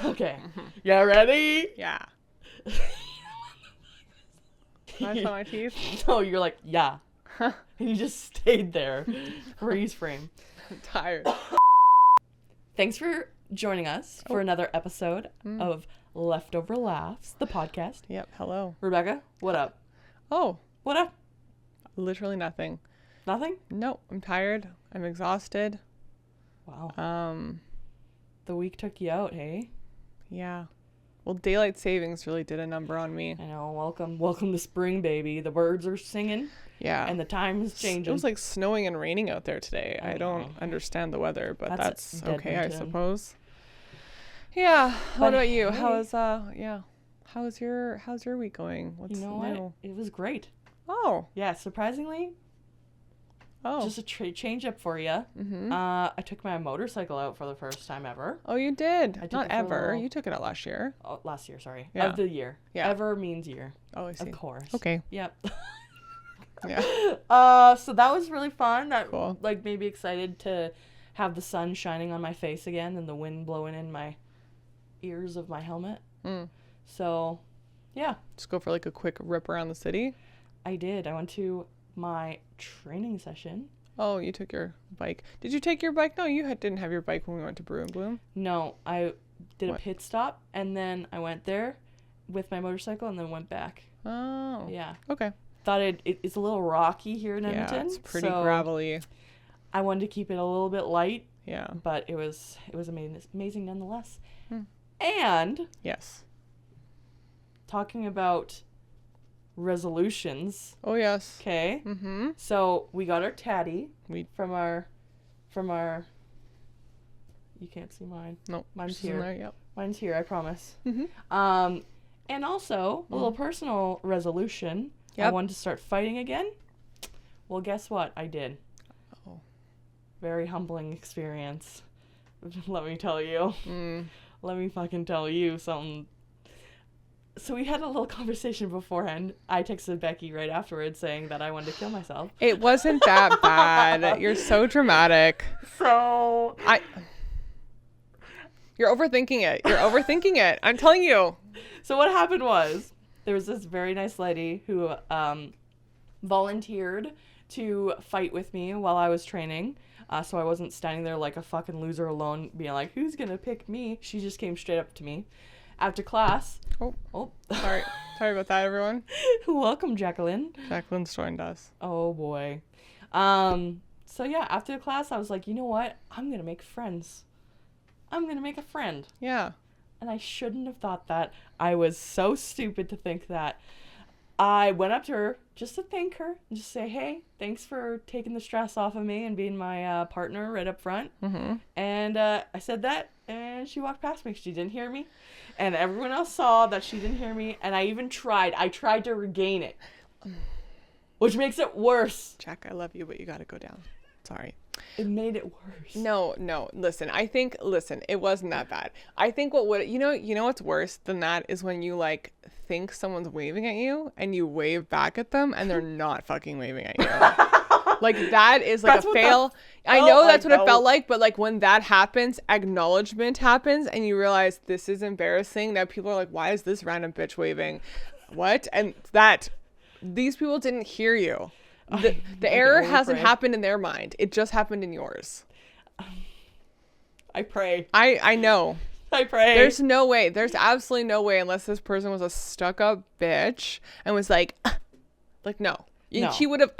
Okay. You ready? Yeah. Can I show my teeth? No, you're like, yeah. And you just stayed there. Freeze frame. I'm tired. Thanks for joining us for another episode of Leftover Laughs, the podcast. Yep. Hello. Rebecca, what up? Oh, What up? literally nothing. Nothing? No, I'm tired. I'm exhausted. Wow. The week took you out, hey? Yeah. Well, daylight savings really did a number on me. I know. Welcome to spring, baby. The birds are singing. Yeah. And the time's changing. It was like snowing and raining out there today. I don't understand the weather, but that's okay, I suppose. Yeah. What about you? Hey. How's your week going? What's You know new? what? It was great. Oh. Yeah, surprisingly, just a change up for you. Mm-hmm. I took my motorcycle out for the first time ever. Oh, you did. I took Not it for a ever. little- You took it out last year. Oh, last year, sorry. Yeah. Of the year. Yeah. Ever means year. Oh, I see. Of course. Okay. Yep. Yeah. So that was really fun. That Cool. made me excited to have the sun shining on my face again and the wind blowing in my ears of my helmet. Mm. So, yeah, Just go for like a quick rip around the city. I did. I went to my training session. Oh, you took your bike. Did you take your bike? No, you didn't have your bike when we went to Brew and Bloom. No, I did What? a pit stop and then I went there with my motorcycle and then went back. Oh. Yeah. Okay. Thought it's a little rocky here in Edmonton. Yeah, it's pretty so gravelly. I wanted to keep it a little bit light, Yeah. but it was amazing nonetheless. Hmm. And Yes. talking about resolutions, Oh, yes. okay? Mm-hmm. So we got our tatty We- from our you can't see mine. No. Mine's she's in here. there, yep. Mine's here, I promise. Mm-hmm. And also a little personal resolution. I Yep. wanted to start fighting again. Well, guess what? I did. Oh. Very humbling experience. Let me tell you. Mm. Let me fucking tell you something. So we had a little conversation beforehand. I texted Becky right afterwards saying that I wanted to kill myself. It wasn't that bad. You're so dramatic. So You're overthinking it. You're overthinking it. I'm telling you. So what happened was there was this very nice lady who volunteered to fight with me while I was training. So I wasn't standing there like a fucking loser alone being like, who's going to pick me? She just came straight up to me. After class. Oh. Sorry about that, everyone. Welcome, Jacqueline. Jacqueline's joined us. Oh, boy. So yeah, after the class, I was like, you know what? I'm going to make friends. I'm going to make a friend. Yeah. And I shouldn't have thought that. I was so stupid to think that. I went up to her just to thank her and just say, hey, thanks for taking the stress off of me and being my partner right up front. Mm-hmm. And I said that, and she walked past me. She didn't hear me. And everyone else saw that she didn't hear me. And I even tried. I tried to regain it, which makes it worse. Jack, I love you, but you got to go down. Sorry. It made it worse. No. Listen, it wasn't that bad. I think you know what's worse than that is when you like think someone's waving at you and you wave back at them and they're not fucking waving at you. Like that is like That's a what fail. I felt know like, that's what it though. felt like, but like when that happens, acknowledgement happens and you realize this is embarrassing. Now people are like, why is this random bitch waving? What? And these people didn't hear you. The error hasn't happened in their mind. It just happened in yours. I pray. I know. I pray. There's no way. There's absolutely no way unless this person was a stuck-up bitch and was like no. No. She would have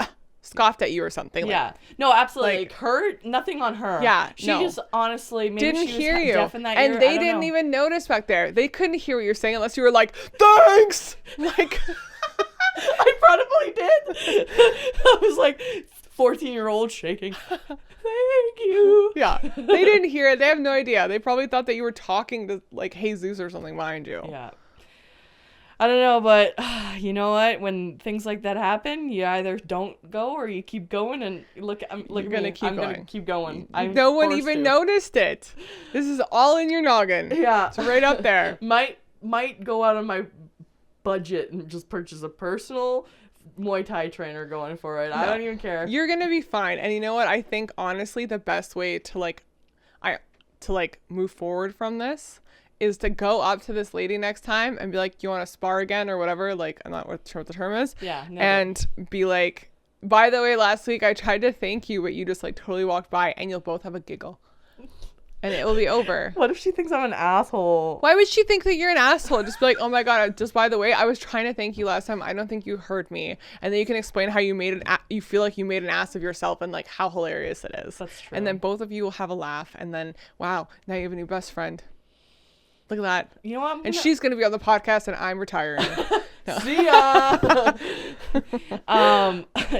scoffed at you or something. Yeah. No, absolutely. like- Like her, nothing on her. Yeah, She no. just honestly maybe didn't she was hear you. deaf in that And ear. they I don't didn't know. even notice back there. They couldn't hear what you're saying unless you were like, thanks! Like... I probably did. I was like 14-year-old shaking. Thank you. Yeah. They didn't hear it. They have no idea. They probably thought that you were talking to like Jesus or something behind you. Yeah. I don't know, but you know what? When things like that happen, you either don't go or you keep going. And look at You're me. gonna keep I'm going. gonna keep going. No one even noticed it. This is all in your noggin. Yeah. It's right up there. might go out on my budget and just purchase a personal Muay Thai trainer going for it. I don't even care. You're gonna be fine. And you know what? I think honestly the best way to move forward from this is to go up to this lady next time and be like, you want to spar again or whatever? Like, I'm not sure what the term is. Yeah. Never. And be like, by the way, last week I tried to thank you, but you just like totally walked by, and you'll both have a giggle. And it will be over. What if she thinks I'm an asshole? Why would she think that you're an asshole? Just be like, oh my God, just by the way, I was trying to thank you last time. I don't think you heard me. And then you can explain how you you feel like you made an ass of yourself and like how hilarious it is. That's true. And then both of you will have a laugh. And then, wow, now you have a new best friend. Look at that. You know what? And she's going to be on the podcast and I'm retiring. No. See ya.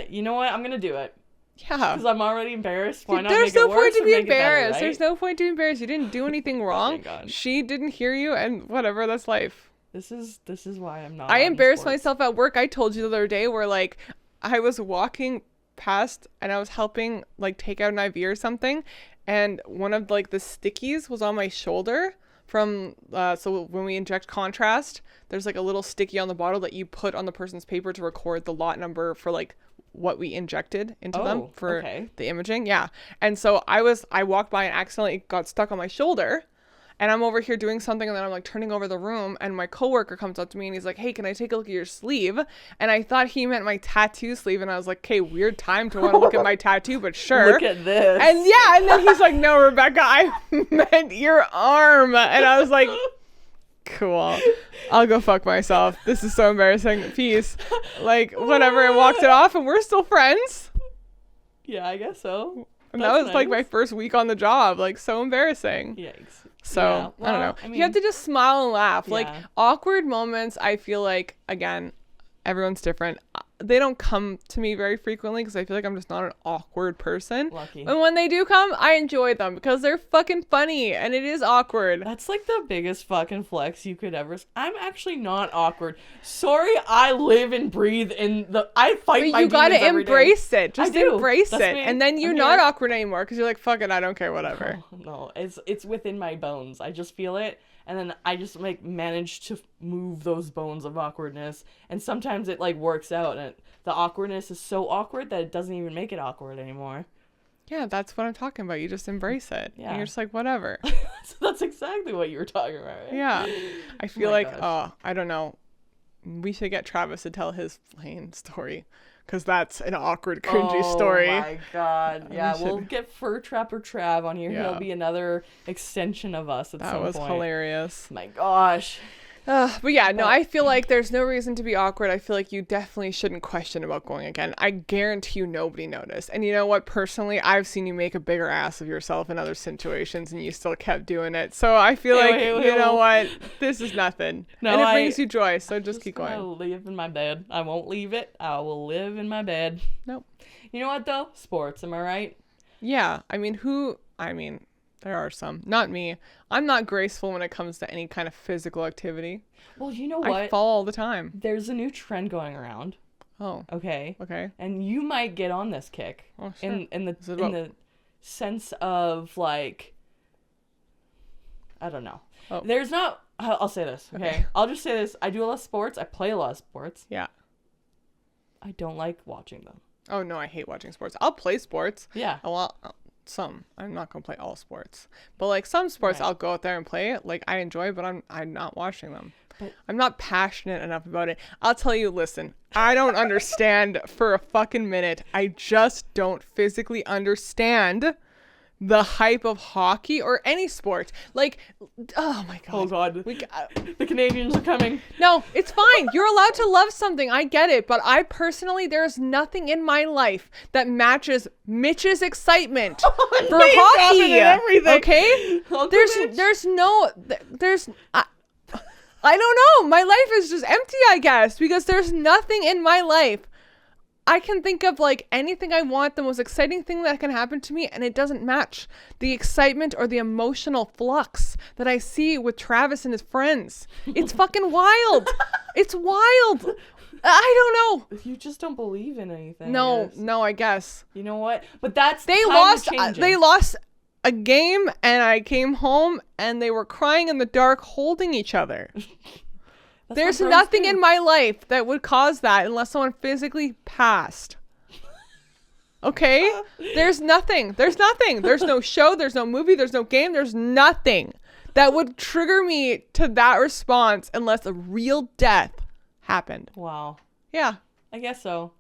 You know what? I'm going to do it. Yeah. Because I'm already embarrassed. Why not There's make no it worse point to or be make it better, embarrassed. right? There's no point to be embarrassed. You didn't do anything wrong. God. She didn't hear you, and whatever, that's life. This is why I'm not. I on embarrassed sports. myself at work. I told you the other day where like I was walking past and I was helping like take out an IV or something, and one of like the stickies was on my shoulder from so when we inject contrast, there's like a little sticky on the bottle that you put on the person's paper to record the lot number for like what we injected into them for the imaging. Yeah. And so I walked by and accidentally got stuck on my shoulder, and I'm over here doing something, and then I'm like turning over the room, and my coworker comes up to me and he's like, hey, can I take a look at your sleeve? And I thought he meant my tattoo sleeve, and I was like, okay, weird time to want to look at my tattoo, but sure. Look at this. And yeah, and then he's like, no, Rebecca, I meant your arm. And I was like, cool, I'll go fuck myself. This is so embarrassing. Peace. Like, whatever. I walked it off and we're still friends. Yeah, I guess so. And That's that was nice. like my first week on the job. Like, so embarrassing. Yikes. So, Yeah, I don't know. well, I mean, you have to just smile and laugh. Like, yeah. awkward moments, I feel like, again, everyone's different. They don't come to me very frequently because I feel like I'm just not an awkward person. Lucky. And when they do come, I enjoy them because they're fucking funny and it is awkward. That's like the biggest fucking flex you could ever. I'm actually not awkward. Sorry, I live and breathe in the. I fight But my you gotta demons every day. embrace it. Just I do. embrace That's it. me. And then you're I'm not here. awkward anymore because you're like, fuck it, I don't care, whatever. No, it's within my bones. I just feel it, and then I just like manage to move those bones of awkwardness, and sometimes it like works out, and the awkwardness is so awkward that it doesn't even make it awkward anymore. Yeah, that's what I'm talking about. You just embrace it. Yeah. And you're just like, whatever. So that's exactly what you were talking about, right? Yeah. I feel my like, gosh. I don't know. We should get Travis to tell his plane story because that's an awkward, cringy story. Oh my god. Yeah, should- we'll get Fur Trapper Trav on here. Yeah. He'll be another extension of us at That some was point. hilarious. My gosh. But yeah, no, I feel like there's no reason to be awkward. I feel like you definitely shouldn't question about going again. I guarantee you nobody noticed. And you know what? Personally, I've seen you make a bigger ass of yourself in other situations and you still kept doing it. So I feel like, you know what? This is nothing. No, and it brings you joy. So just keep gonna going. live in my bed. I won't leave it. I will live in my bed. Nope. You know what, though? Sports. Am I right? Yeah. There are some. Not me. I'm not graceful when it comes to any kind of physical activity. Well, you know what? I fall all the time. There's a new trend going around. Oh, Okay. okay. And you might get on this kick. Oh, sure. In Is it the about- sense of like, I don't know. Oh. There's not. I'll say this. Okay. I'll just say this. I do a lot of sports. I play a lot of sports. Yeah. I don't like watching them. Oh, no, I hate watching sports. I'll play sports. Yeah. Oh, well, some. I'm not going to play all sports. But, like, some sports Right. I'll go out there and play it. Like, I enjoy, but I'm not watching them. But- I'm not passionate enough about it. I'll tell you, listen, I don't understand for a fucking minute. I just don't physically understand the hype of hockey or any sport. Like, oh my God. Oh God. We got, The Canadians are coming. no, it's fine. You're allowed to love something. I get it. But I personally, there's nothing in my life that matches Mitch's excitement for name dropping hockey. and everything. Okay? Uncle Mitch. There's I don't know. My life is just empty, I guess, because there's nothing in my life. I can think of like anything I want, the most exciting thing that can happen to me, and it doesn't match the excitement or the emotional flux that I see with Travis and his friends. It's fucking wild. It's wild. I don't know. You just don't believe in anything. No, I guess. You know what? But that's They lost a game and I came home and they were crying in the dark holding each other. There's nothing in my life that would cause that unless someone physically passed. Okay? There's nothing. There's no show. There's no movie. There's no game. There's nothing that would trigger me to that response unless a real death happened. Wow. Yeah. I guess so.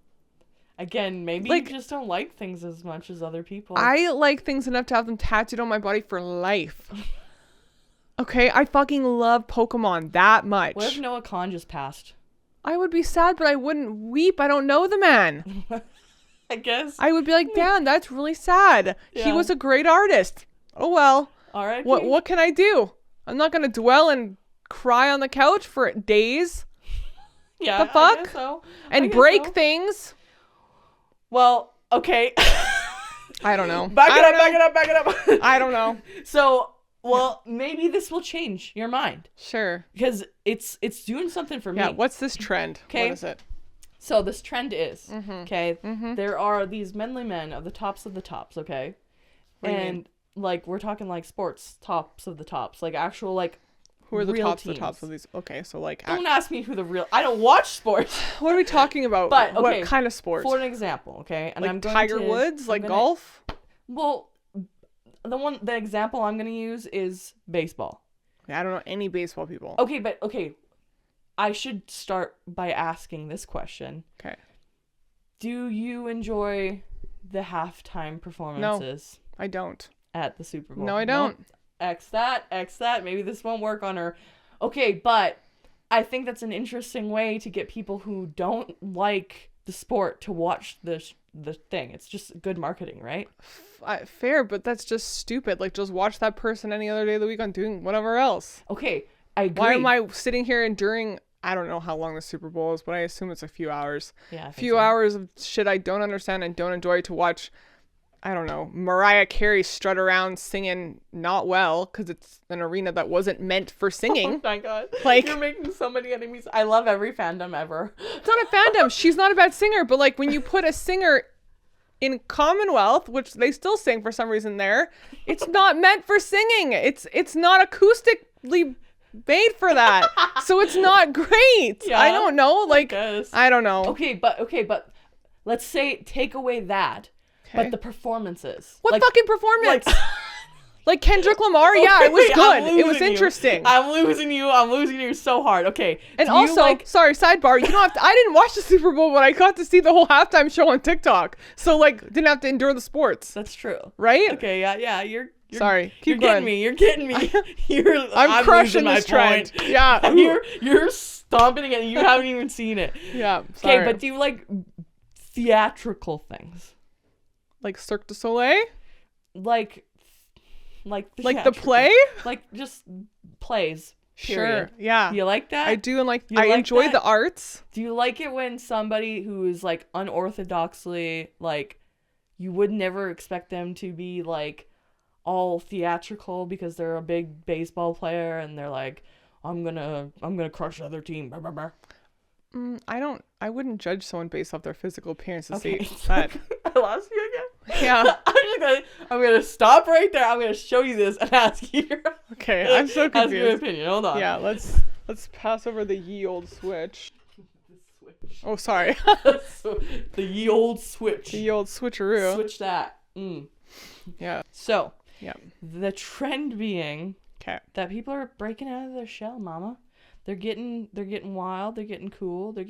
Again, maybe Like, you just don't like things as much as other people. I like things enough to have them tattooed on my body for life. Okay, I fucking love Pokemon that much. What if Noah Khan just passed? I would be sad, but I wouldn't weep. I don't know the man. I guess. I would be like, damn, that's really sad. He Yeah. was a great artist. Oh well. All right. What can I do? I'm not gonna dwell and cry on the couch for days Yeah. the fuck? I guess so. and I guess break so. things. Well, okay. I don't know. Back it up. I don't know. So, well, maybe this will change your mind Sure. because it's doing something for me. Yeah. What's this trend? Okay. What is it? So this trend is, Mm-hmm. okay, there are these manly men of the tops, okay? What do you And, like, we're talking, like, sports tops of the tops, like, actual, like, Who are the real tops teams. of the tops of these? Okay, so like, Don't ask me who the real... I don't watch sports. what are we talking about? But, okay, what kind of sports? For an example, okay? And Like I'm going Tiger to, Woods, I'm like gonna- golf? Well, the example I'm going to use is baseball. Yeah, I don't know any baseball people. Okay, but, okay, I should start by asking this question. Okay. Do you enjoy the halftime performances I don't. at the Super Bowl? No, I don't. Nope. X that. Maybe this won't work on her. Okay, but I think that's an interesting way to get people who don't like the sport to watch the thing. It's just good marketing, right? Fair, but that's just stupid. Like, just watch that person any other day of the week on doing whatever else. Okay, I agree. Why am I sitting here and during, I don't know how long the Super Bowl is, but I assume it's a few hours. Yeah, I think Few so. hours of shit I don't understand and don't enjoy to watch, I don't know, Mariah Carey strut around singing not well because it's an arena that wasn't meant for Oh singing. my god. Like- You're making so many enemies. I love every fandom ever. It's not a fandom. She's not a bad singer, but like when you put a singer in Commonwealth, which they still sing for some reason there, it's not meant for singing. It's not acoustically made for that. So it's not great. Yeah, I don't know. Like, guess. I don't know. Okay, but let's say take away that. Okay. But the performances. What like, fucking performance? like- Like Kendrick Lamar? Yeah, Okay, it was I'm good. It was losing you. interesting. I'm losing you so hard. Okay. And do you also, like... sorry, sidebar, you don't have to, I didn't watch the Super Bowl, but I got to see the whole halftime show on TikTok. So like, didn't have to endure the sports. That's true. Right? Okay, yeah, you're Sorry, You're keep getting going. me. You're getting me. I'm crushing losing my this trend. point. Yeah. You're stomping it and you haven't even seen it. Yeah. Okay, Sorry. but do you like theatrical things? Like Cirque du Soleil? Like Like the theatrical- play? Like just plays. Period. Sure. Yeah. Do you like that? I do, and like You I like enjoy that? the arts. Do you like it when somebody who is like unorthodoxly like you would never expect them to be like all theatrical because they're a big baseball player and they're like I'm gonna crush the other team. Brr, brr, brr. I wouldn't judge someone based off their physical appearance to Okay. see that. I lost you again. Yeah. I'm gonna stop right there. I'm gonna show you this and ask you your, Okay, I'm so ask your confused. opinion. Hold on. Yeah, let's pass over the ye old switch. Oh, sorry. So, the ye old switch. The ye old switcheroo. Switch that. Yeah. So, Yeah. the trend being Okay. that people are breaking out of their shell, mama. They're getting wild, they're getting cool, they're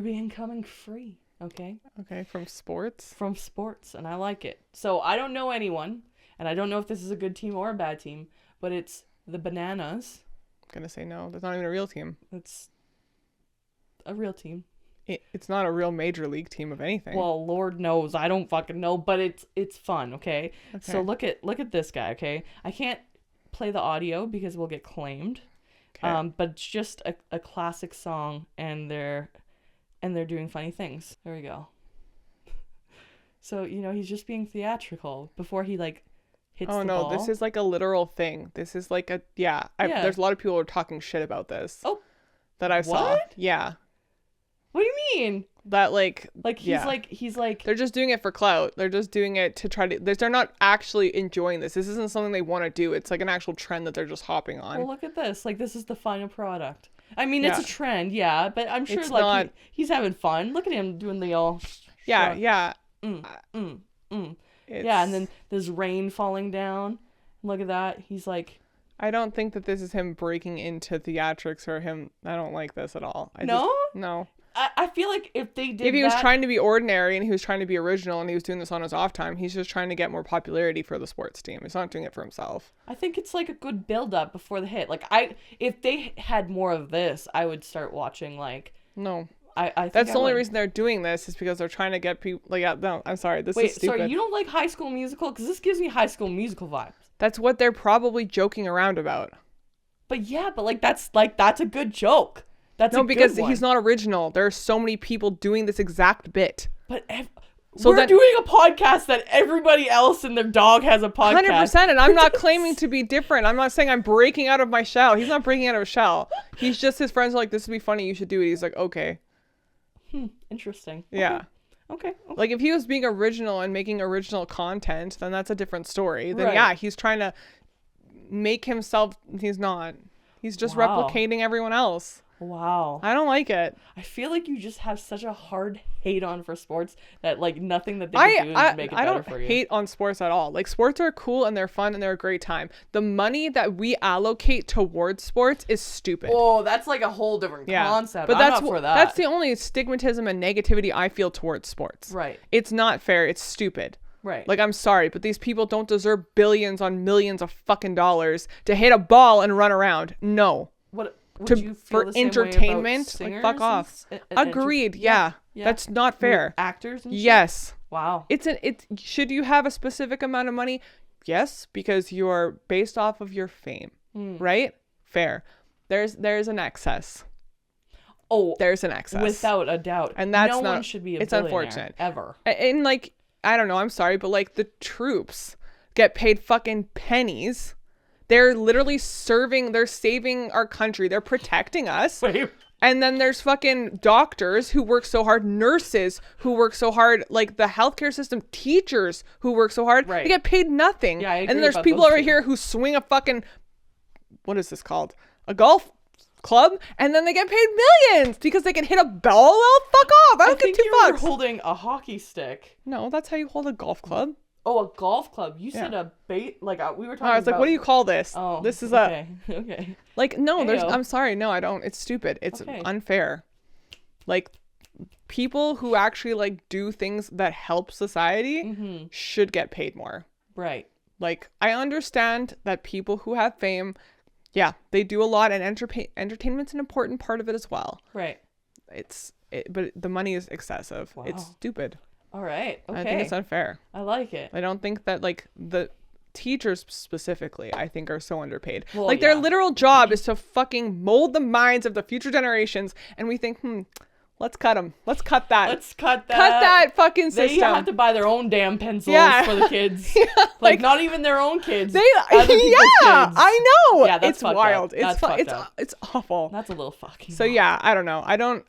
becoming free, okay? Okay, from sports. From sports, and I like it. So, I don't know anyone, and I don't know if this is a good team or a bad team, but it's the Bananas. I'm gonna say no. That's not even a real team. It's a real team. It's not a real major league team of anything. Well, Lord knows, I don't fucking know, but it's fun, okay? Okay. So look at this guy, okay? I can't play the audio because we'll get claimed. Okay. But it's just a classic song, and they're doing funny things. There we go. So he's just being theatrical before he like hits Oh the no, ball. this is like a literal thing. This is like a yeah. Yeah. There's a lot of people who are talking shit about this. Oh, that I saw. what? Yeah, What do you mean? that like Like yeah. he's like They're just doing it for clout. They're just doing it to try to. They're not actually enjoying this. This isn't something they want to do. It's like an actual trend that they're just hopping on. well, look at this. Like, this is the final product. I mean, it's Yeah. a trend, yeah, but I'm sure It's like not- he's having fun. Look at him doing the all. yeah, shrug. yeah. Yeah, and It's- then there's rain falling down, Look at that. He's like, I don't think that this is him breaking into theatrics or him. I don't like this at all. no? No. I feel like if they did If he that, was trying to be ordinary and he was trying to be original and he was doing this on his off time, he's just trying to get more popularity for the sports team. He's not doing it for himself. I think it's like a good build up before the hit. Like if they had more of this, I would start watching like. No. I think That's I the only would. reason they're doing this is because they're trying to get people. Like, no, I'm sorry. This Wait, is stupid. sorry, you don't like High School Musical? Because this gives me High School Musical vibes. That's what they're probably joking around about. But yeah, but that's a good joke. That's No, a because good one. he's not original. There are so many people doing this exact bit. But So we're then- doing a podcast that everybody else and their dog has a podcast. 100%, and I'm not claiming to be different. I'm not saying I'm breaking out of my shell. He's not breaking out of a shell. He's just, his friends are like, this would be funny, you should do it. He's like, okay. Interesting. Yeah. Okay. Like, if he was being original and making original content, then that's a different story. Then Right. yeah, he's trying to make himself, he's not. He's just Wow. replicating everyone else. Wow. I don't like it. I feel like you just have such a hard hate on for sports that like nothing that they can do is make it I better don't for you. hate on sports at all. Like, sports are cool and they're fun and they're a great time. The money that we allocate towards sports is stupid. Oh, that's like a whole different concept. But I'm that's not for that. that's the only stigmatism and negativity I feel towards sports. Right. It's not fair. It's stupid. Right. Like, I'm sorry, but these people don't deserve billions on millions of fucking dollars to hit a ball and run around. No. What would To, you feel for the same way about entertainment, like, singers fuck off. and Agreed. Yeah. That's not fair. Actors and shit? Yes. Wow. Should you have a specific amount of money? Yes, because you are based off of your fame, right? Fair. There's an excess. Oh, There's an excess. without a doubt. And that's no not, one should be a it's billionaire, unfortunate. ever. And like, I don't know, I'm sorry, but like, the troops get paid fucking pennies. They're literally they're saving our country. They're protecting us. Wait. And then there's fucking doctors who work so hard, nurses who work so hard, like the healthcare system, teachers who work so hard. Right. They get paid nothing. Yeah, I agree and there's about people those over two. here who swing a fucking, what is this called? A golf club, and then they get paid millions because they can hit a ball. Well, fuck off. I don't give think two you were fucks. holding a hockey stick. No, that's how you hold a golf club. Oh, a golf club. You said Yeah. a bait. Like we were talking. I was like, about... what do you call this? Oh, this is okay. Okay. like, no, Ayo. I'm sorry. No, I don't. It's stupid. It's Okay. unfair. Like, people who actually like do things that help society should get paid more. Right. Like, I understand that people who have fame, yeah, they do a lot, and entertainment's an important part of it as well. Right. But the money is excessive. Wow. It's stupid. All right. Okay. I think it's unfair. I like it. I don't think that, like, the teachers specifically, I think, are so underpaid. Well, like, their yeah. literal job is to fucking mold the minds of the future generations, and we think, let's cut them. Let's cut that. Let's cut that. Cut that fucking system. They have to buy their own damn pencils Yeah. for the kids. Yeah, like not even their own kids. They, other people's yeah, kids. I know. Yeah, that's it's fucked wild. up. That's fucked up. It's awful. That's a little fucking. So yeah, I don't know. I don't.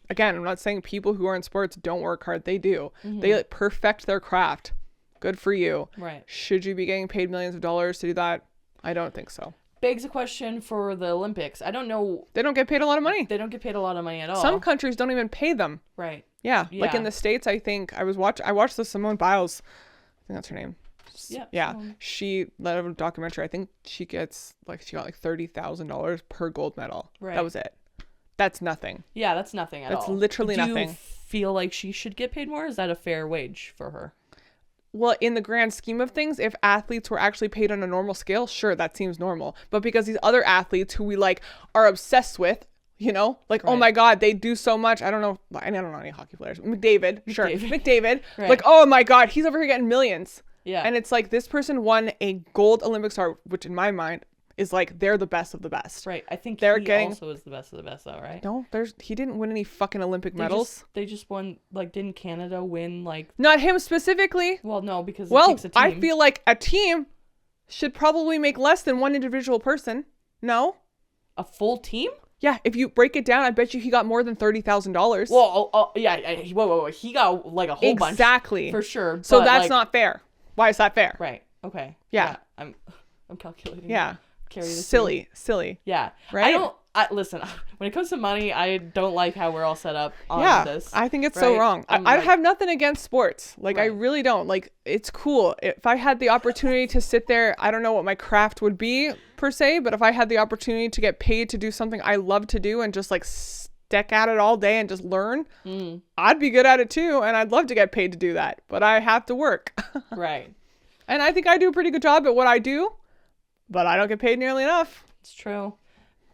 Again, I'm not saying people who are in sports don't work hard. They do. They like, perfect their craft. Good for you. Right. Should you be getting paid millions of dollars to do that? I don't think so. Begs a question for the Olympics. I don't know. They don't get paid a lot of money. They don't get paid a lot of money at all. Some countries don't even pay them. Right. Yeah. Like Yeah. in the States, I think I watched the Simone Biles. I think that's her name. Yeah. Yeah. so- She led a documentary. I think she got like $30,000 per gold medal. Right. That was it. That's nothing. Yeah, that's nothing at all. That's literally Do nothing. you feel like she should get paid more? Is that a fair wage for her? Well, in the grand scheme of things, if athletes were actually paid on a normal scale, sure, that seems normal. But because these other athletes who we like are obsessed with, you know, like, oh Right. my God, they do so much. I don't know any hockey players. McDavid, sure. McDavid. Right. Like, oh my God, he's over here getting millions. Yeah. And it's like, this person won a gold Olympic star, which in my mind is like, they're the best of the best. Right. I think They're he getting- also is the best of the best, though, right? No, he didn't win any fucking Olympic medals. They just won. Like, didn't Canada win? Like, Not him specifically. well, no, because it Well, takes a team. I feel like a team should probably make less than one individual person. No? a full team. Yeah, if you break it down, I bet you he got more than $30,000. Well, yeah. Whoa. He got like a whole bunch Exactly. for sure. So but, that's like, not fair. Why is that fair? right. Okay. Yeah. I'm calculating. Yeah. Carry this. Silly. Yeah. Right? Listen, when it comes to money, I don't like how we're all set up on this. I think it's so wrong. I have nothing against sports. Like, I really don't. Like, it's cool. If I had the opportunity to sit there, I don't know what my craft would be per se, but if I had the opportunity to get paid to do something I love to do and just like stick at it all day and just learn, I'd be good at it too. And I'd love to get paid to do that, but I have to work. Right. And I think I do a pretty good job at what I do, but I don't get paid nearly enough. It's true.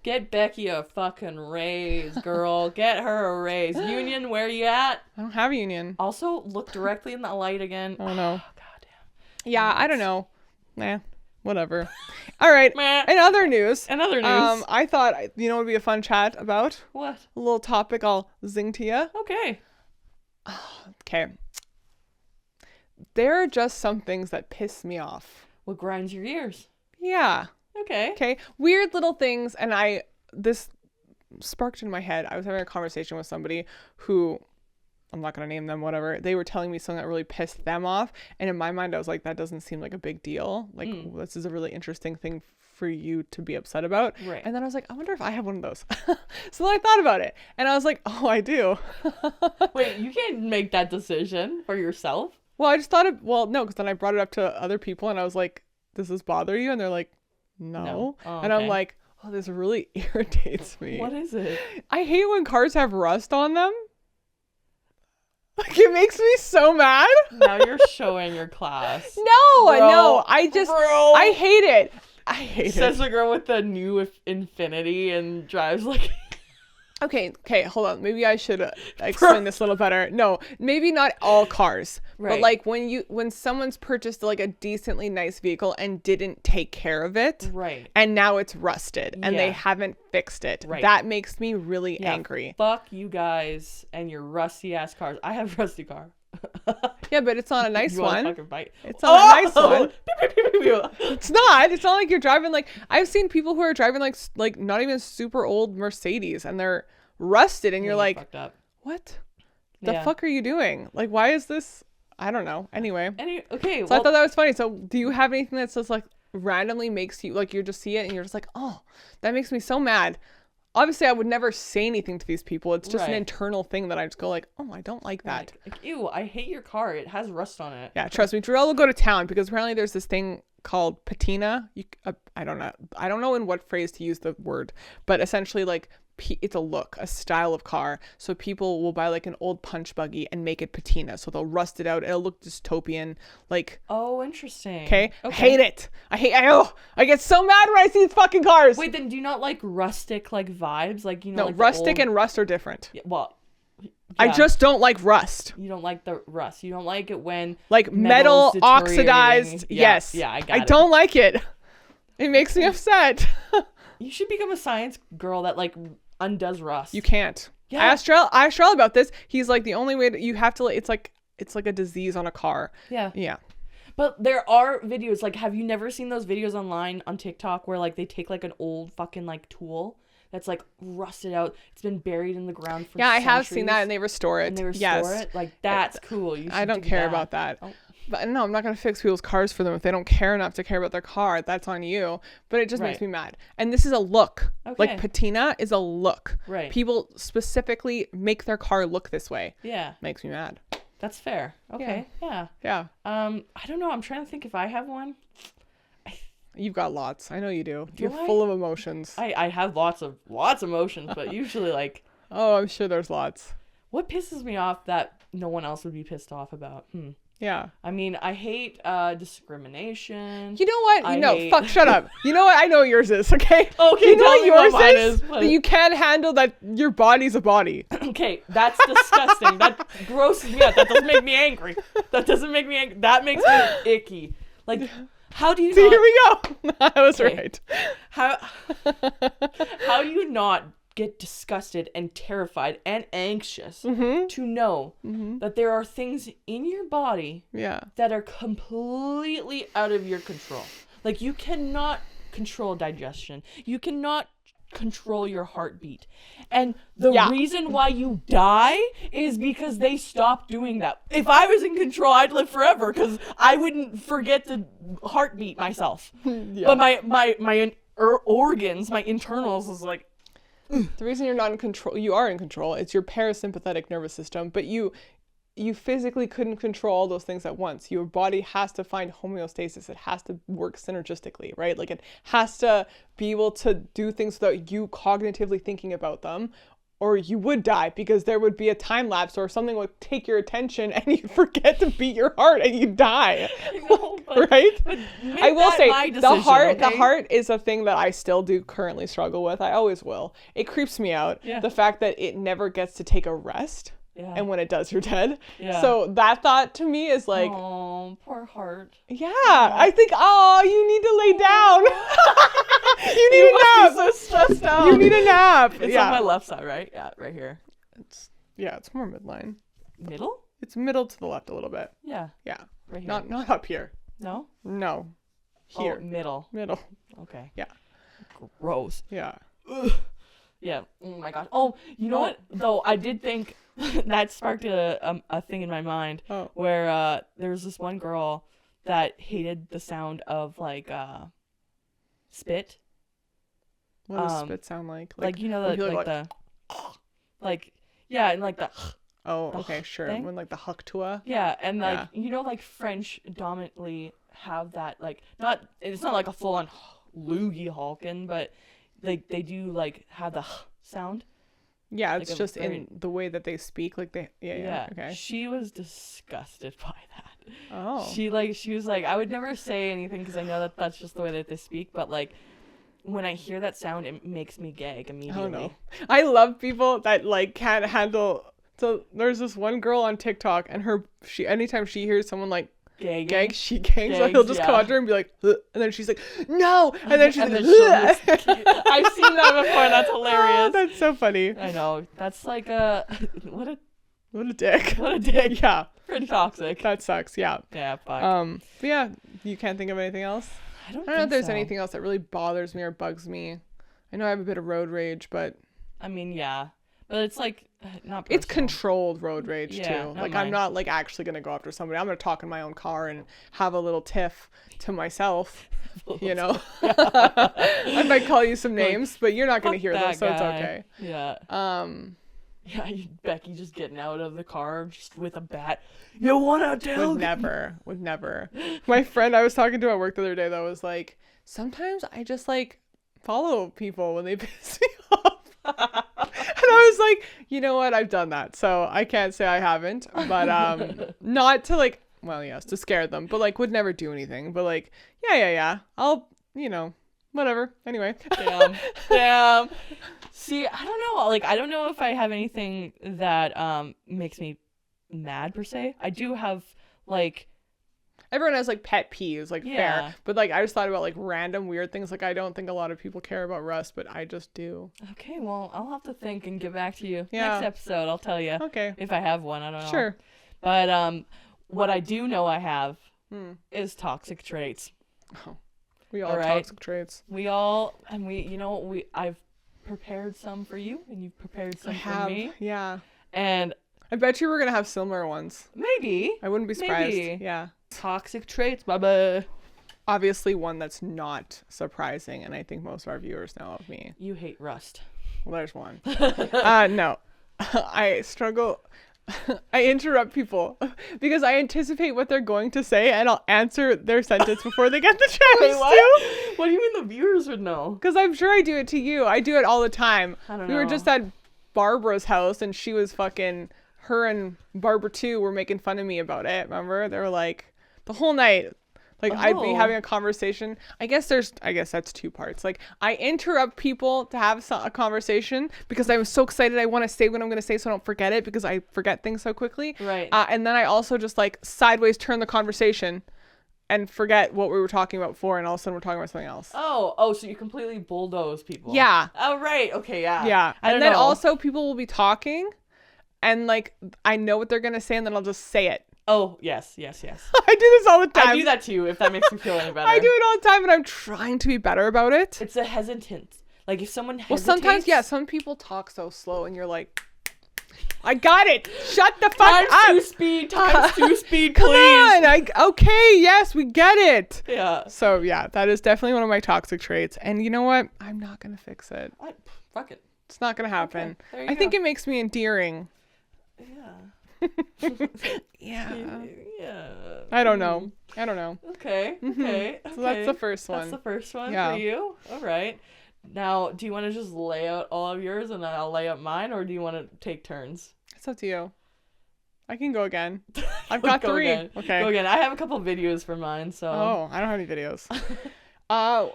Get Becky a fucking raise, girl. Get her a raise. Union, where you at? I don't have a union. Also, look directly in the light again. Oh, no. Goddamn. Yeah, I don't know. Nah, whatever. All right. In other news. I thought, you know what would be a fun chat about? What? A little topic I'll zing to you. Okay. Okay. There are just some things that piss me off. What grinds your gears? Yeah. Okay. Weird little things. And this sparked in my head. I was having a conversation with somebody who, I'm not going to name them, whatever. They were telling me something that really pissed them off. And in my mind, I was like, that doesn't seem like a big deal. Like, this is a really interesting thing for you to be upset about. Right. And then I was like, I wonder if I have one of those. So then I thought about it. And I was like, oh, I do. Wait, you can't make that decision for yourself? Well, I just thought no, because then I brought it up to other people and I was like, does this bother you? And they're like, no. Oh, and I'm like, oh, this really irritates me. What is it? I hate when cars have rust on them. Like, it makes me so mad. Now you're showing your class. No, I hate it. Says the girl with the new Infinity and drives like... Okay, hold on. Maybe I should explain this a little better. No, maybe not all cars, but like when someone's purchased like a decently nice vehicle and didn't take care of it, right, and now it's rusted and they haven't fixed it, that makes me really angry. Fuck you guys and your rusty ass cars. I have a rusty car. Yeah, but it's not a nice one. It's not a nice one. It's not. It's not like you're driving like I've seen people who are driving like not even super old Mercedes and they're rusted and you're like, fucked up. What? The fuck are you doing? Like, why is this? I don't know. Anyway. Okay. So I thought that was funny. So do you have anything that just like randomly makes you like you just see it and you're just like, oh, that makes me so mad. Obviously, I would never say anything to these people. It's just an internal thing that I just go like, oh, I don't like that. Like, ew, I hate your car. It has rust on it. Yeah, trust me. Jarrell will go to town because apparently there's this thing called patina. I don't know. I don't know in what phrase to use the word, but essentially like it's a look, a style of car. So people will buy like an old punch buggy and make it patina. So they'll rust it out. It'll look dystopian. Like, oh, interesting. Okay. Hate it. I get so mad when I see these fucking cars. Wait, then do you not like rustic like vibes? Like, you know, no, like rustic and rust are different. Yeah, well, I just don't like rust. You don't like the rust. You don't like it when like metal oxidized. Yes. Yeah, I got it. I don't like it. It makes me upset. You should become a science girl that like undoes rust. You can't. Yeah. I asked Jarrell about this. He's like, the only way that you have to, it's like a disease on a car. Yeah. Yeah. But there are videos, like, have you never seen those videos online on TikTok where like they take like an old fucking like tool that's like rusted out, it's been buried in the ground for centuries, I have seen that and they restore it. It? Like, that's cool. I don't care about that. Oh. But no, I'm not going to fix people's cars for them. If they don't care enough to care about their car, that's on you. But it just makes me mad. And this is a look. Okay. Like patina is a look. Right. People specifically make their car look this way. Yeah. Makes me mad. That's fair. Okay. Yeah. I don't know. I'm trying to think if I have one. You've got lots. I know you do. You're full of emotions. I have lots of emotions, but usually like. Oh, I'm sure there's lots. What pisses me off that no one else would be pissed off about? Yeah. I mean, I hate discrimination. You know what? Shut up. You know what? I know yours is, okay? Okay, you know what yours mine is? That you can't handle that your body's a body. Okay, that's disgusting. That grosses me out. That doesn't make me angry. That makes me icky. Like, how do you See, here we go. I was right. How do you not get disgusted and terrified and anxious to know that there are things in your body that are completely out of your control? Like, you cannot control digestion. You cannot control your heartbeat. And the reason why you die is because they stopped doing that. If I was in control, I'd live forever because I wouldn't forget to heartbeat myself. But my organs, my internals is like, The reason you're not in control, you are in control. It's your parasympathetic nervous system, but you physically couldn't control all those things at once. Your body has to find homeostasis. It has to work synergistically, right? Like it has to be able to do things without you cognitively thinking about them, or you would die because there would be a time lapse or something would take your attention and you forget to beat your heart and you die. I know, but, right? But I will say decision, the heart is a thing that I still do currently struggle with. I always will. It creeps me out. Yeah. The fact that it never gets to take a rest. Yeah. And when it does, you're dead. Yeah. So that thought to me is like, oh, poor heart. yeah, I think, oh, you need to lay down. You need a nap. So stressed out. You need a nap. It's yeah. on my left side, right? Yeah, right here. It's more midline. Middle? It's middle to the left a little bit. Yeah. Yeah. Right here. Not up here. No? No. Here. Oh, middle. Middle. Okay. Yeah. Gross. Yeah. Ugh. Yeah. Oh my gosh. Oh, you know what? Though I did think that sparked a thing in my mind where there was this one girl that hated the sound of like spit. What does spit sound like? Like you know the like yeah, and like the oh, okay, sure. Thing? When like the huktua. Yeah, and like you know like French dominantly have that like it's not like a full on loogie hulkin, but they do like have the sound. Yeah, like it's just in the way that they speak, like they yeah. Okay. She was disgusted by that. Oh. She was like, I would never say anything because I know that that's just the way that they speak, but like when I hear that sound, it makes me gag immediately. Oh no. I love people that like can't handle. So there's this one girl on TikTok, and anytime she hears someone like gag, she gags. So he'll just come out to her and be like, ugh, and then she's like, no, and then she's like, I've seen that before. That's hilarious. Oh, that's so funny. I know. That's like a what a dick. What a dick. Yeah. Pretty toxic. That sucks. Yeah. Yeah. Fuck. But yeah, you can't think of anything else. I don't know if there's so. anything else that really bothers me or bugs me. I know I have a bit of road rage, but I mean, yeah, but it's like not personal. It's controlled road rage too. Like mine. I'm not like actually gonna go after somebody. I'm gonna talk in my own car and have a little tiff to myself. You know, I might call you some names, but you're not gonna hear them, so it's okay. Yeah. Yeah, Becky just getting out of the car just with a bat. You wanna do? Would never. My friend I was talking to at work the other day though was like, sometimes I just like follow people when they piss me off. And I was like, you know what? I've done that. So I can't say I haven't, but not to like, well, yes, to scare them, but like would never do anything. But like, yeah. I'll, whatever. Anyway. Damn. See, I don't know. Like, I don't know if I have anything that makes me mad per se. I do have like. Everyone has like pet peeves, like fair. But like I just thought about like random weird things. Like I don't think a lot of people care about Rust, but I just do. Okay, well, I'll have to think and get back to you. Yeah. Next episode, I'll tell you. Okay. If I have one, I don't know. Sure. But what I do know I have is toxic traits. Oh. We all have toxic traits. I've prepared some for you and you've prepared some for me. Yeah. And I bet you we're going to have similar ones. Maybe. I wouldn't be surprised. Maybe. Yeah. Toxic traits, baba. Obviously one that's not surprising, and I think most of our viewers know of me. You hate Rust. Well, there's one. No. I struggle. I interrupt people because I anticipate what they're going to say, and I'll answer their sentence before they get the chance to. What do you mean the viewers would know? Because I'm sure I do it to you. I do it all the time. I don't know. We were just at Barbara's house, and she was fucking... Her and Barbara too were making fun of me about it. Remember? They were like... The whole night, like I'd be having a conversation. I guess that's two parts. Like I interrupt people to have a conversation because I'm so excited. I want to say what I'm going to say so I don't forget it because I forget things so quickly. Right. And then I also just like sideways turn the conversation and forget what we were talking about before, and all of a sudden we're talking about something else. Oh, so you completely bulldoze people. Yeah. Oh, right. Okay, yeah. Yeah. And then also people will be talking and like I know what they're going to say and then I'll just say it. Oh, yes. I do this all the time. I do that too, if that makes me feel any better. I do it all the time, and I'm trying to be better about it. It's a hesitance. Like, if someone hesitates... Well, sometimes, yeah, some people talk so slow, and you're like, I got it. Shut the fuck up. Times 2 speed, please. Come on. Okay, yes, we get it. Yeah. So, yeah, that is definitely one of my toxic traits. And you know what? I'm not going to fix it. Fuck it. It's not gonna happen. Okay, there you I think go. it makes me endearing. Yeah. Yeah. Yeah. I don't know. Okay. Okay. So that's the first That's one. the first one Yeah. for you. All right. Now, do you want to just lay out all of yours and then I'll lay out mine, or do you want to take turns? It's up to you. I can go again. I've got Go 3. again. Okay. Go again. I have a couple videos for mine, so. Oh, I don't have any videos.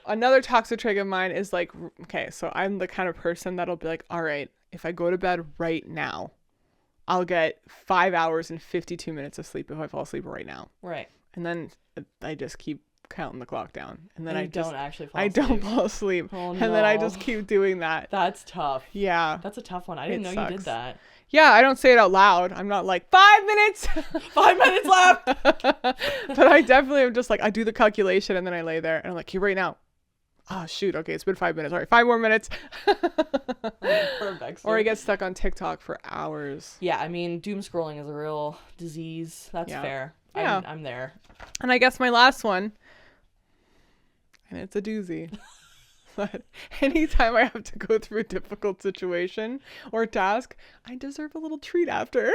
Another toxic trait of mine is like, okay, so I'm the kind of person that'll be like, all right, if I go to bed right now, I'll get 5 hours and 52 minutes of sleep if I fall asleep right now. Right. And then I just keep counting the clock down. And then And I you just don't actually fall I asleep. don't fall asleep. Oh, and then I no. just keep doing that. That's tough. Yeah. That's a tough one. I didn't know you did sucks. that. Yeah, I don't say it out loud. I'm not like 5 minutes. 5 minutes left. But I definitely am just like, I do the calculation and then I lay there and I'm like, here right now. Oh shoot, okay, it's been 5 minutes. All right, 5 more minutes. Perfect. Or I get stuck on TikTok for hours. Yeah, I mean, doom scrolling is a real disease. That's Yeah. fair. Yeah. I'm there. And I guess my last one, and it's a doozy. But anytime I have to go through a difficult situation or task, I deserve a little treat after.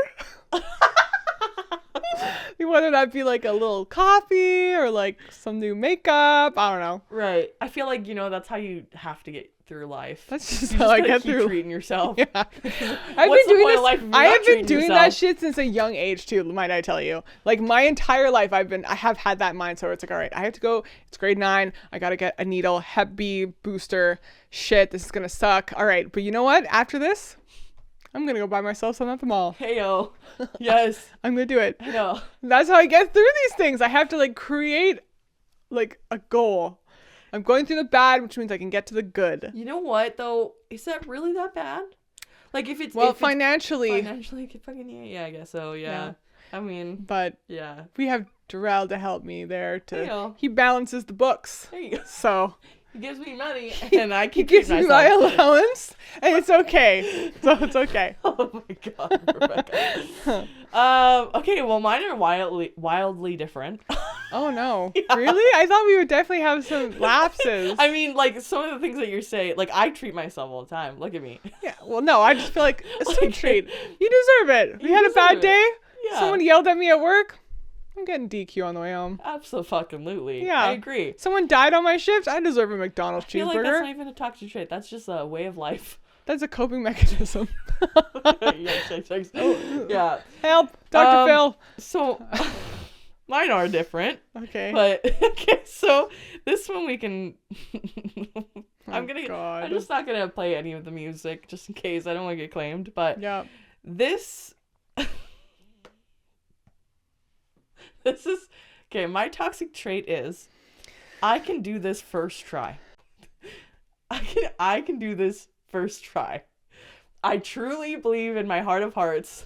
Whether that be like a little coffee or like some new makeup, I don't know. Right. I feel like, that's how you have to get through life. That's just You how just I gotta get keep thue. treating yourself. Yeah. I've What's been the doing point this. of life if you're I not have been treating doing that yourself? shit since a young age too, might I tell you. Like my entire life I have had that mindset where it's like, all right, I have to go, it's grade 9, I gotta get a needle, Hep B booster, shit, this is gonna suck. All right, but you know what? After this, I'm gonna go buy myself some at the mall. Heyo. Yes. I'm gonna do it. I know. That's how I get through these things. I have to like create like a goal. I'm going through the bad, which means I can get to the good. You know what, though? Is that really that bad? Like, if it's... Well, if it's financially, fucking, yeah, I guess so, yeah. I mean, but yeah. we have Darrell to help me there. Heyo. He balances the books. There you go. So He gives me money, and I he keep gives treating me my myself. allowance, and it's okay. So it's okay. Oh my god, Rebecca. Okay, well, mine are wildly different. Oh no. Really? I thought we would definitely have some lapses. I mean, like, some of the things that you're saying, like, I treat myself all the time. Look at me. Yeah. Well, no, I just feel like it's a Like, treat. You deserve it. We you had a bad deserve it. day. Yeah. Someone yelled at me at work. I'm getting DQ on the way home. Absolutely. Yeah. I agree. Someone died on my shift. I deserve a McDonald's I feel like that's cheeseburger. not even a toxic trait. That's just a way of life. That's a coping mechanism. Yikes. Yeah. Help, Dr. Phil. So, mine are different. Okay. But, okay, so this one we can... I'm God. just not gonna play any of the music just in case. I don't want to get claimed. But Yeah. this... This is... Okay, my toxic trait is I can do this first try. I can do this first try. I truly believe in my heart of hearts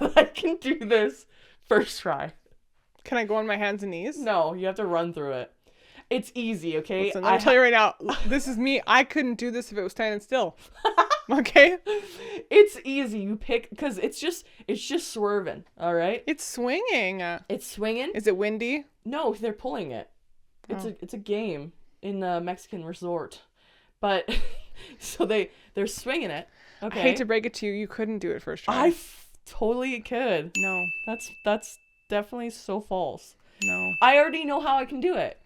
that I can do this first try. Can I go on my hands and knees? No, you have to run through it. It's easy, okay? Listen, let me tell you right now, this is me. I couldn't do this if it was standing still. Okay? It's easy. You pick, because it's just swerving, all right? It's swinging. It's swinging. Is it windy? No, they're pulling it. It's a game in the Mexican resort. But, so they're swinging it. Okay. I hate to break it to you, you couldn't do it first try. I totally could. No. That's definitely so false. No. I already know how I can do it.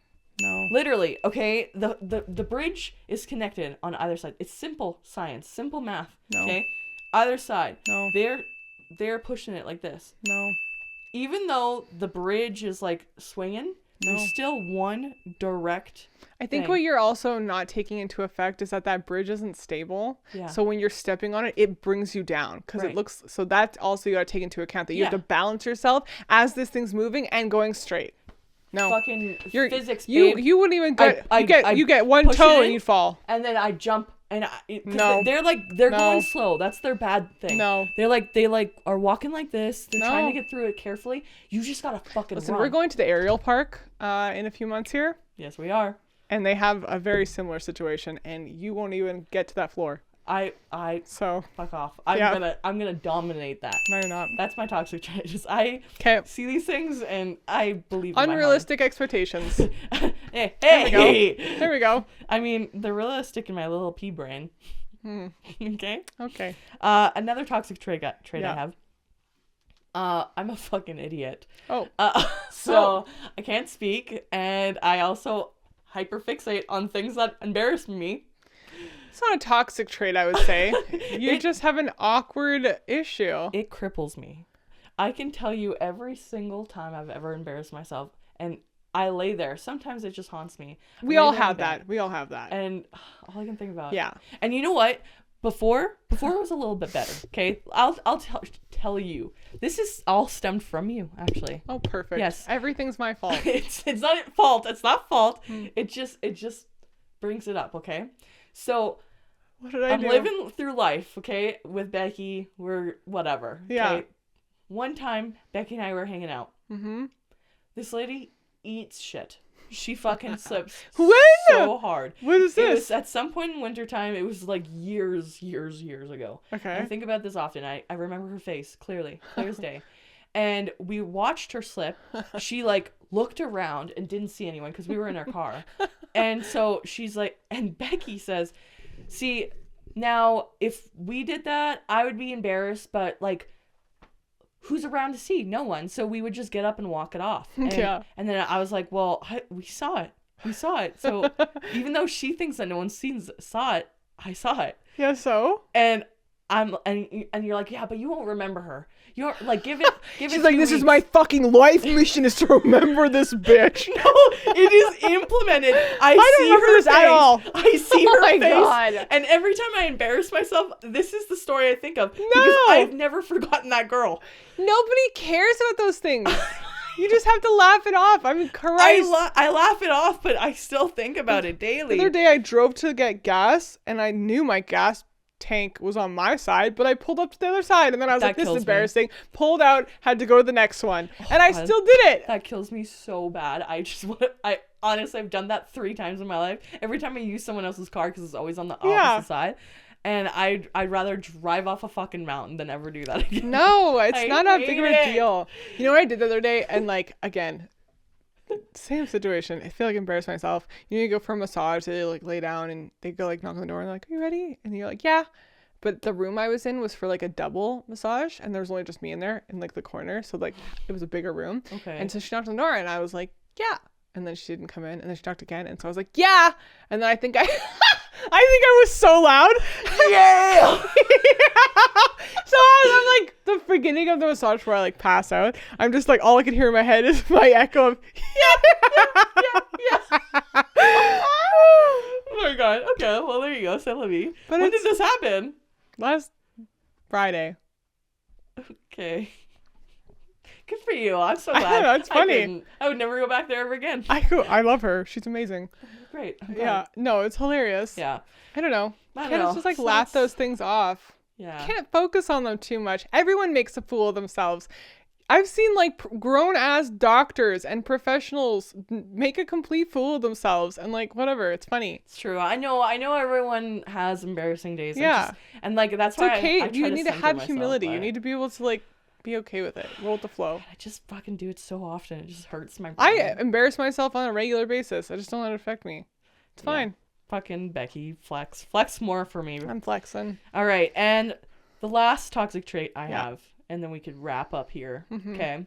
No. Literally, okay? The bridge is connected on either side. It's simple science, simple math. No. Okay? Either side. No. They're pushing it like this. No. Even though the bridge is like swinging, there's still one direct I think thing. what you're also not taking into effect is that bridge isn't stable. Yeah. So when you're stepping on it, it brings you down because Right. it looks. So that's also you got to take into account that you have Yeah. to balance yourself as this thing's moving and going straight. No. fucking You're, physics, you babe. you wouldn't even get I you get one push it toe in. and you'd fall. And then I jump and No. they're No. going slow. That's their bad thing. No. They are walking like this. They're trying No. to get through it carefully. You just gotta fucking Listen, run. we're going to the aerial park in a few months here, Yes, we are. and they have a very similar situation, and you won't even get to that floor. I So fuck off. Yeah. I'm gonna dominate that. no, you're not. That's my toxic trait. Just I Okay. see these things and I believe in my heart. Unrealistic expectations. Hey, There we go. hey. There we go. I mean, they're realistic in my little pea brain. Okay. Okay. Another toxic trait I Yeah. have. I'm a fucking idiot. Oh. So I can't speak, and I also hyperfixate on things that embarrass me. It's not a toxic trait, I would say. You just have an awkward issue. It cripples me. I can tell you every single time I've ever embarrassed myself, and I lay there. Sometimes it just haunts me. We all have that. We all have that. And all I can think about. Yeah. And you know what? Before it was a little bit better. Okay, I'll tell you. This is all stemmed from you, actually. Oh, perfect. Yes. Everything's my fault. It's not fault. It's not fault. It just brings it up. Okay. So What did I do? I'm living through life. Okay, with Becky. We're whatever. Yeah. Okay? One time, Becky and I were hanging out. Mm-hmm. This lady eats shit. She fucking slips When? so hard. What is It this? was at some point in wintertime. It was like years ago. Okay. I think about this often. I remember her face clear as day. And we watched her slip. She like looked around and didn't see anyone because we were in our car. And so she's like, and Becky says, see, now if we did that, I would be embarrassed, but like, who's around to see? No one. So we would just get up and walk it off. And, Yeah. And then I was like, well, we saw it. We saw it. So even though she thinks that no one saw it, I saw it. Yeah, so? And and you're like, yeah, but you won't remember her. You don't like give it. She's like, this is my fucking life mission is to remember this bitch. No, it is implemented. I don't see remember her this face. at all. I see Oh her my face. God. And every time I embarrass myself, this is the story I think of. No. Because I've never forgotten that girl. Nobody cares about those things. You just have to laugh it off. I mean, Christ. I laugh it off, but I still think about it daily. The other day I drove to get gas and I knew my gas tank was on my side, but I pulled up to the other side and then I was That like, this is kills me. embarrassing. Pulled out, had to go to the next one. And I God. still did it. That kills me so bad. I honestly, I've done that 3 times in my life. Every time I use someone else's car because it's always on the opposite side. And I'd rather drive off a fucking mountain than ever do that again. No, it's I not that big of a hate it. deal. You know what I did the other day? And like, again, same situation. I feel like I embarrassed myself. You know, you go for a massage, they like lay down and they go like knock on the door and they're like, are you ready? And you're like, yeah. But the room I was in was for like a double massage and there was only just me in there in like the corner. So like it was a bigger room. Okay. And so she knocked on the door and I was like, yeah. And then she didn't come in and then she knocked again. And so I was like, yeah. And then I think I was so loud. Yeah. So I'm like the beginning of the massage where I like pass out. I'm just like, all I can hear in my head is my echo of, yeah. Oh my god. Okay, well there you go, Celebi. But When did this happen? Last Friday. Okay. Good for you. I'm so I glad. know, it's funny. I would never go back there ever again. I love her. She's amazing. Great. I'm Yeah. glad. No, it's hilarious. Yeah. I don't know. I don't Can't know. just like So laugh that's- those things off. Yeah. Can't focus on them too much. Everyone makes a fool of themselves. I've seen like grown ass doctors and professionals make a complete fool of themselves and like whatever. It's funny. It's true. I know everyone has embarrassing days. Yeah. And like that's It's why okay. I try You need to center have myself, humility. You but need to be able to like be okay with it. Roll with the flow. I just fucking do it so often. It just hurts my brain. I embarrass myself on a regular basis. I just don't let it affect me. It's Yeah. fine. Fucking Becky, flex more for me. I'm flexing. All right, and the last toxic trait I Yeah. have, and then we could wrap up here. Mhm. Okay,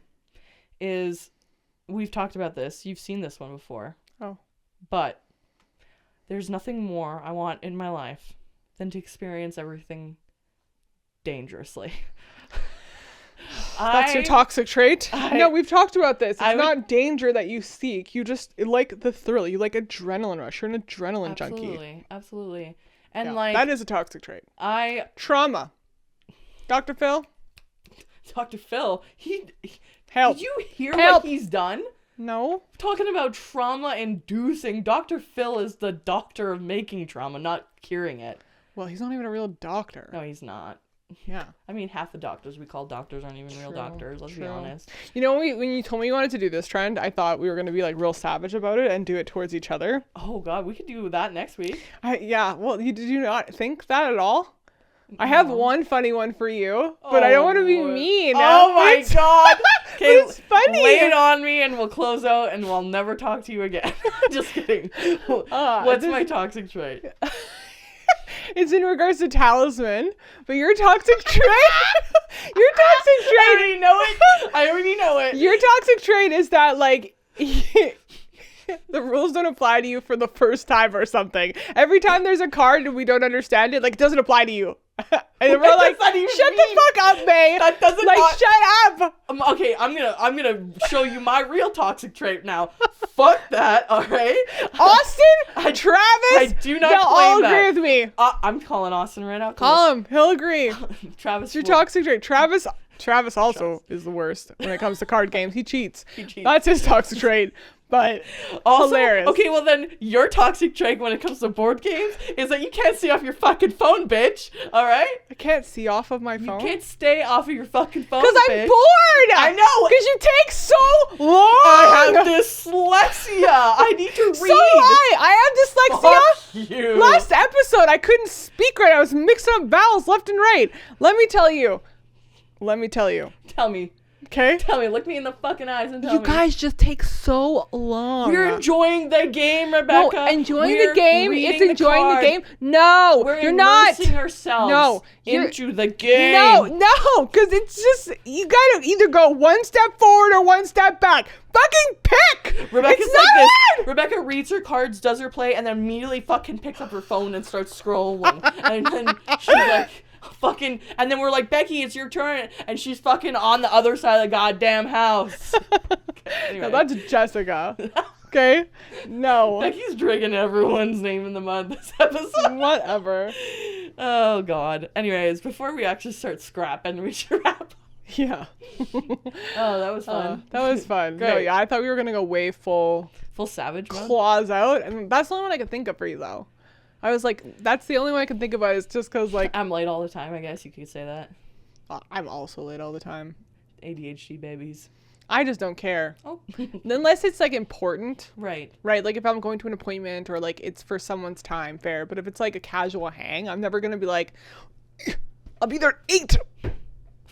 is we've talked about this. You've seen this one before. Oh. But there's nothing more I want in my life than to experience everything dangerously. That's your toxic trait? No, we've talked about this. It's I would- not danger that you seek. You just like the thrill. You like adrenaline rush. You're an adrenaline junkie. Absolutely. And Yeah, like that is a toxic trait. I Trauma. Dr. Phil, Dr. Phil, he help. did you hear Help. what he's done? No. Talking about trauma inducing, Dr. Phil is the doctor of making trauma, not curing it. Well, he's not even a real doctor. No, he's not. Yeah. I mean, half the doctors we call doctors aren't even real True, doctors, let's be true. honest. You know, when you told me you wanted to do this trend, I thought we were going to be like real savage about it and do it towards each other. Oh god, we could do that next week. Yeah. Well, did you not think that at all? I have No. one funny one for you, but I don't want to be Lord. mean. Oh my It's- god. Okay, it's funny. lay it on me and we'll close out and we'll never talk to you again. Just kidding. What's this- my toxic trait? it's in regards to Talisman, but your toxic trait, your toxic trait. I already know it. I already know it. Your toxic trait is that like the rules don't apply to you for the first time or something. Every time there's a card and we don't understand it, like it doesn't apply to you. And we're like, shut the fuck up, May. That doesn't like shut up. Okay, I'm gonna show you my real toxic trait now. Fuck that, all right? Austin, Travis, I do not they'll all claim that. agree with me. I'm calling Austin right now. Call him. He'll agree. Travis, It's your toxic trait. Travis also is the worst when it comes to card games. He cheats. That's his toxic trait. But also, hilarious. Okay, well then your toxic trait when it comes to board games is that you can't see off your fucking phone, bitch. All right? I can't see off of my phone. You can't stay off of your fucking phone, because I'm bitch. bored. I know. Because you take so long. I have dyslexia. I need to read. So I have dyslexia. Fuck you. Last episode, I couldn't speak right. I was mixing up vowels left and right. Let me tell you. Tell me. Okay? Tell me. Look me in the fucking eyes and tell me. You guys just take so long. We're enjoying the game, Rebecca. No, enjoying the game. It's enjoying the game. No, We're you're not. immersing ourselves into the game. No, because it's just, you gotta either go one step forward or one step back. Fucking pick. Rebecca's it's like not this. hard. Rebecca reads her cards, does her play, and then immediately fucking picks up her phone and starts scrolling. And then she's like, fucking, and then we're like, Becky, it's your turn, and she's fucking on the other side of the goddamn house. Anyway. No, that's Jessica. Okay? No. Becky's dragging everyone's name in the mud this episode. Whatever. Oh god. Anyways, before we actually start scrapping, we should wrap. Yeah. Oh, that was fun. That was fun. Great. No, yeah, I thought we were gonna go way full savage mode. claws out, and that's the only one I could think of for you though. I was like, that's the only one I can think about is just because, like... I'm late all the time, I guess you could say that. I'm also late all the time. ADHD babies. I just don't care. Oh. Unless it's, like, important. Right. Right, like, if I'm going to an appointment or, like, it's for someone's time, fair. But if it's, like, a casual hang, I'm never going to be like, I'll be there at 8.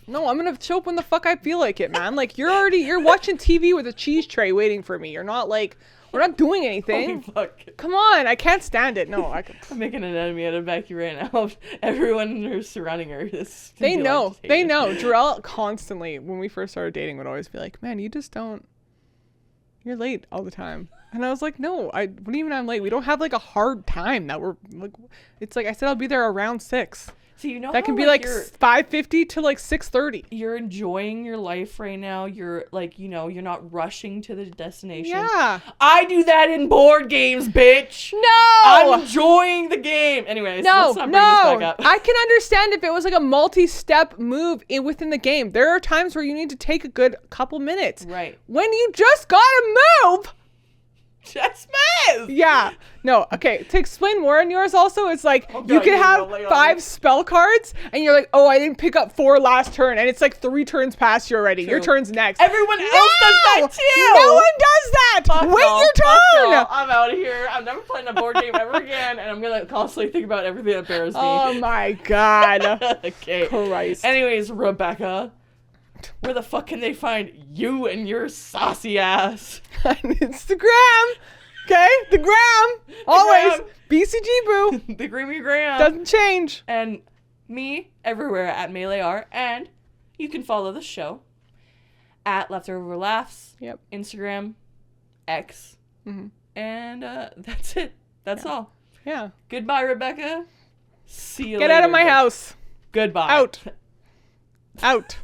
No, I'm going to show up when the fuck I feel like it, man. Like, you're watching TV with a cheese tray waiting for me. You're not, like... We're not doing anything. Holy fuck. Come on, I can't stand it. No, I'm making an enemy out of Becky right now. Everyone who's surrounding her is. They know. They know. Jarrell constantly, when we first started dating, would always be like, "Man, you just don't. You're late all the time." And I was like, "No, what do you mean I'm late? We don't have like a hard time that we're like. It's like I said, I'll be there around 6. So you know that can be like 5:50 to like 6:30. You're enjoying your life right now. You're like, you're not rushing to the destination. Yeah. I do that in board games, bitch. No. I'm enjoying the game. Anyways, let's not bring this back up. I can understand if it was like a multi-step move within the game. There are times where you need to take a good couple minutes. Right. When you just gotta move. Just move. Yeah. No. Okay. To explain more on yours also, it's like you can have 5 spell cards and you're like, oh, I didn't pick up 4 last turn, and it's like 3 turns past you already. True. Your turn's next. Everyone else does that too. No one does that. Wait your turn. I'm out of here. I'm never playing a board game ever again, and I'm gonna constantly think about everything that bears me. Oh my god. Okay. Christ. Anyways, Rebecca, where the fuck can they find you and your saucy ass? On Instagram. Okay? The gram. Always. BCG boo. The Grimy Gram. Doesn't change. And me everywhere at MeleeR. And you can follow the show at Leftover Laughs. Yep. Instagram, X. Mm-hmm. And that's it. That's all. Yeah. Goodbye, Rebecca. See you Get later. out of my house. Goodbye. Out. Out.